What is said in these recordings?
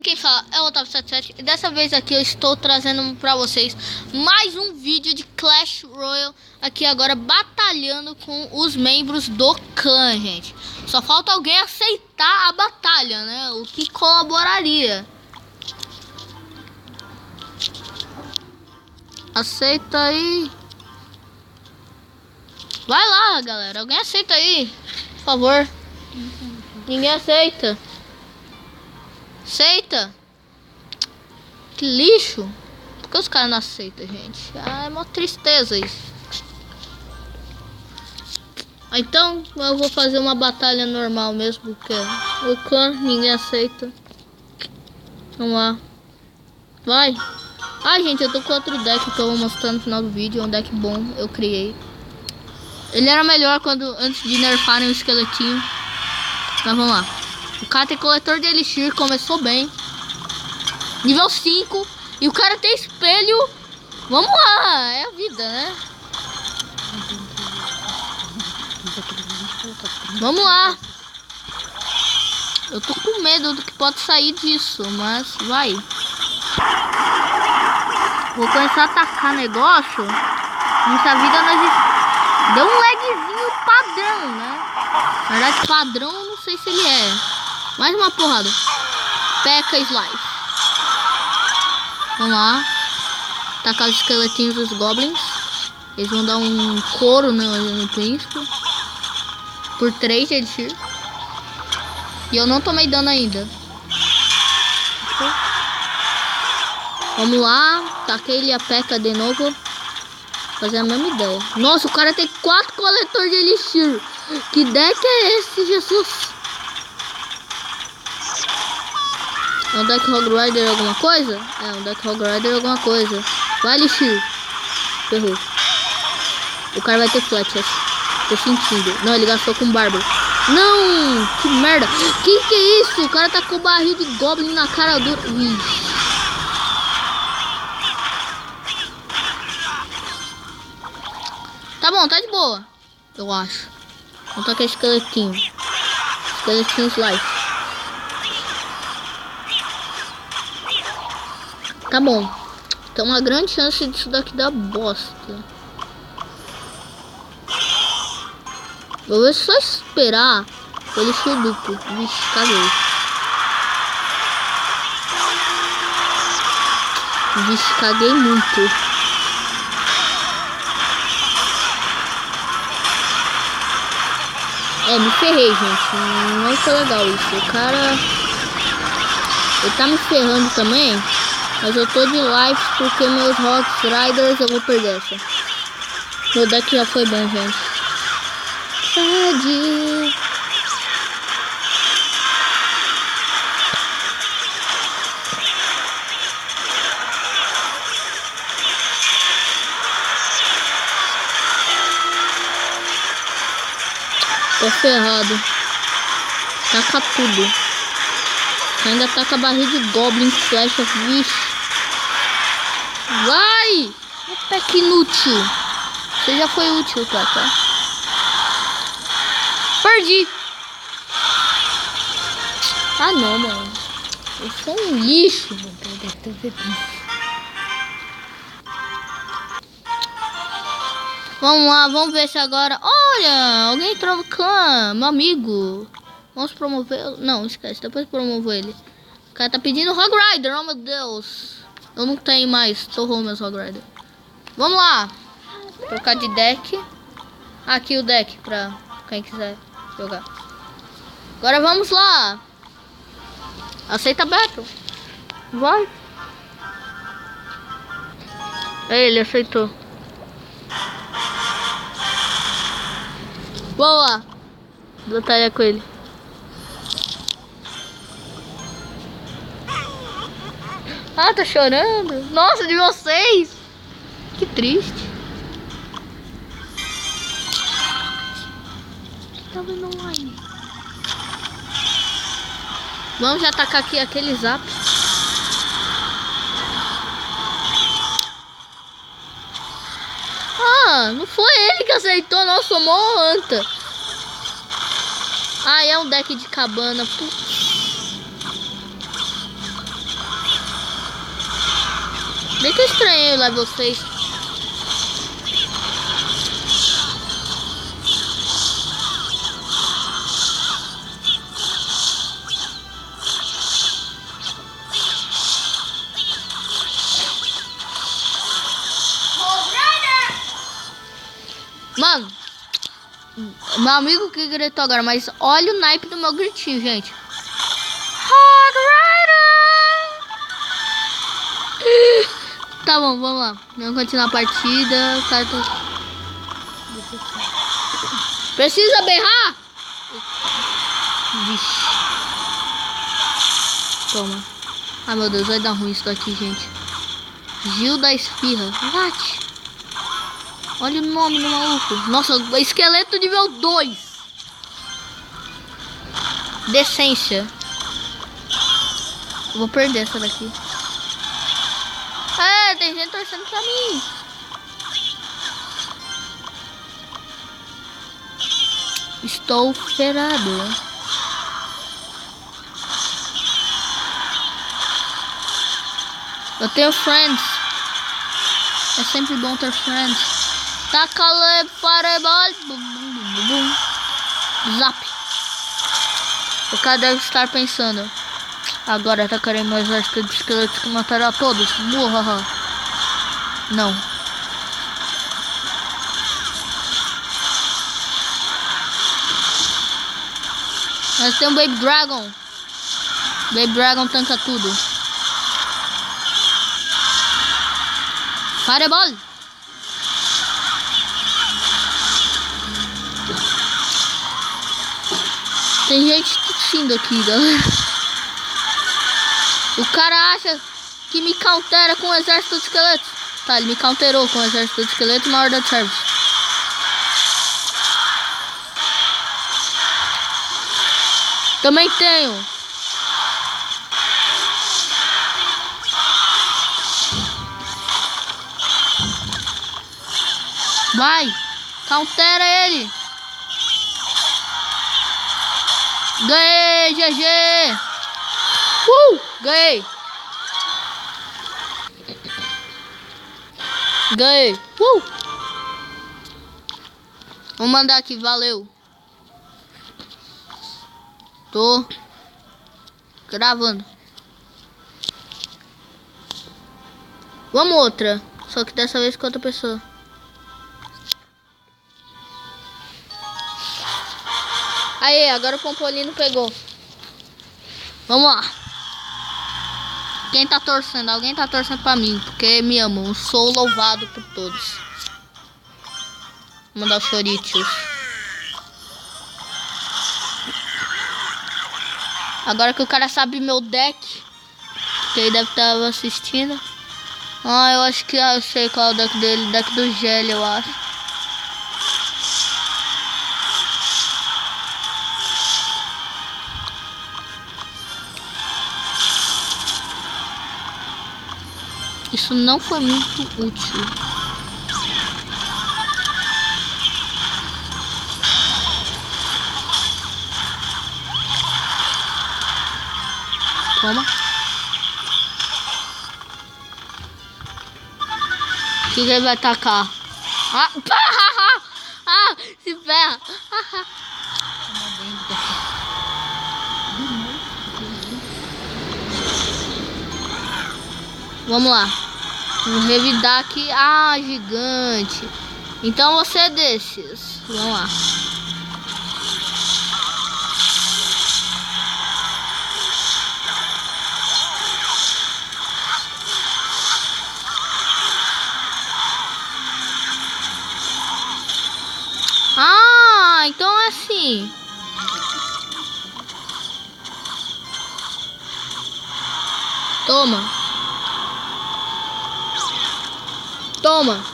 Quem fala é o Otávio77 e dessa vez aqui eu estou trazendo pra vocês mais um vídeo de Clash Royale. Aqui agora batalhando com os membros do clã, gente. Só falta alguém aceitar a batalha, né? O que colaboraria. Aceita aí. Vai lá, galera. Alguém aceita aí, por favor. Ninguém aceita. Aceita? Que lixo. Por que os caras não aceitam, gente? Ah, é uma tristeza isso. Então eu vou fazer uma batalha normal mesmo, porque o clã ninguém aceita. Vamos lá. Vai. Ai, gente, eu tô com outro deck que eu vou mostrar no final do vídeo. É um deck bom, eu criei. Ele era melhor antes de nerfarem o esqueletinho. Mas vamos lá. O cara tem coletor de elixir, começou bem. Nível 5. E o cara tem espelho. Vamos lá, é a vida, né? Vamos lá. Eu tô com medo do que pode sair disso, mas vai. Vou começar a atacar negócio. Nessa vida nós... Deu um lagzinho padrão, né? Na verdade, padrão eu não sei se ele é. Mais uma porrada. P.E.K.K.A. Slice. Vamos lá. Tacar os esqueletinhos dos goblins. Eles vão dar um couro no príncipe. Por 3 de elixir. E eu não tomei dano ainda. Vamos lá. Taquei ele a P.E.K.K.A. de novo. Fazer a mesma ideia. Nossa, o cara tem 4 coletores de elixir. Que deck é esse, Jesus? É um deck Rogue Rider alguma coisa? É um deck Rogue Rider alguma coisa. Vai, elixir. Ferrou. O cara vai ter flechas. Tô sentindo. Não, ele gastou com bárbaro. Não! Que merda! Que é isso? O cara tá com barril de goblin na cara dura. Ixi. Tá bom, tá de boa. Eu acho. Vou tocar esqueletinho. Esqueletinho slice. Tá bom. Tem uma grande chance disso daqui dar bosta. Vou ver se só esperar ele ser duplo. Vixe, caguei. Vixe, caguei muito. É, me ferrei, gente. Não foi legal isso. O cara... Ele tá me ferrando também. Mas eu tô de life porque meus Rogue Riders eu vou perder essa. Meu deck já foi bom, gente. Sad. Tô ferrado. Taca tudo. Ainda taca barril de goblin, flecha, vixe. Vai! O P.E.K.K.A. inútil. Você já foi útil, tá? Perdi. Ah, não, mano. Eu sou um lixo. Vamos lá, vamos ver se agora... Olha, alguém entrou no clã, meu amigo. Vamos promover... Não, esquece, depois promovo ele. O cara tá pedindo Rogue Rider, oh meu Deus. Eu não tenho mais, torrou meus Rogue Rider. Vamos lá. Trocar de deck. Aqui o deck pra quem quiser jogar. Agora vamos lá. Aceita Battle. Vai. Ele aceitou. Vamos lá. Batalha com ele. Ah, tá chorando. Nossa, de vocês. Que triste. Tá vendo online? Vamos já atacar aqui aquele zap. Ah, não foi ele que aceitou. Nossa, mó anta. Ah, é um deck de cabana. Putz. Bem que eu estranhei lá vocês. Mano, meu amigo que gritou agora, mas olha o naipe do meu gritinho, gente. Tá bom, vamos lá. Vamos continuar a partida. O cara tá... Precisa berrar? Vixe. Toma. Ai meu Deus, vai dar ruim isso daqui, gente. Gil da Espirra. What? Olha o nome do maluco. Nossa, esqueleto nível 2. Decência. Eu vou perder essa daqui. É, tem gente torcendo pra mim. Estou ferrado. Eu tenho friends. É sempre bom ter friends. Taca-lhe fireball. Zap. O cara deve estar pensando. Agora atacarei meu exército de esqueletos que matará todos. Muhaha. Não. Mas tem um Baby Dragon. Baby Dragon tanca tudo. Fireball. Tem gente tossindo aqui, galera. O cara acha que me countera com o exército de esqueletos. Tá, ele me counterou com o exército de esqueletos na horda de servos. Também tenho. Vai, countera ele. Ganhei, GG. Ganhei. Ganhei. Vou mandar aqui, valeu. Tô gravando. Vamos outra. Só que dessa vez com outra pessoa. Aí, agora o Pompolino pegou. Vamos lá. Quem tá torcendo? Alguém tá torcendo pra mim, porque me amam. Eu sou louvado por todos. Vou mandar o Choritos. Agora que o cara sabe meu deck, que ele deve estar assistindo. Ah, eu acho que eu sei qual é o deck dele. Deck do Gelo, eu acho. Isso não foi muito útil. Toma. O que ele vai atacar? Ah, ah, se ferra. Vamos lá. Vamos revidar aqui. Ah, gigante. Então você é desses. Vamos lá. Ah, então é assim. Toma. Toma.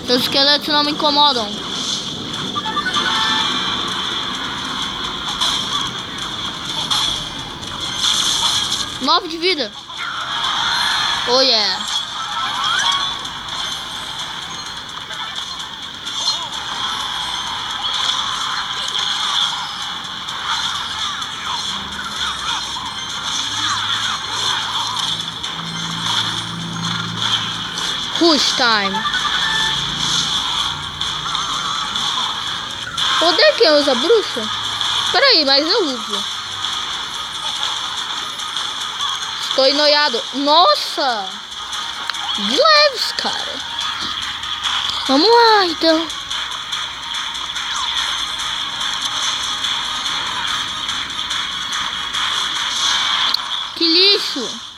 Seus esqueletos não me incomodam. Nove de vida. Oh yeah. Push time. Odeio quem usa bruxa. Peraí, mas eu uso. Estou enoiado. Nossa! De leves, cara. Vamos lá, então. Que lixo!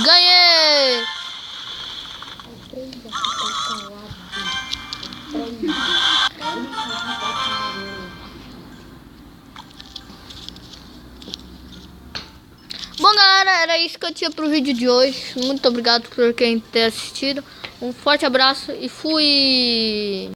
Ganhei! Bom, galera, era isso que eu tinha pro vídeo de hoje. Muito obrigado por quem ter assistido. Um forte abraço e fui!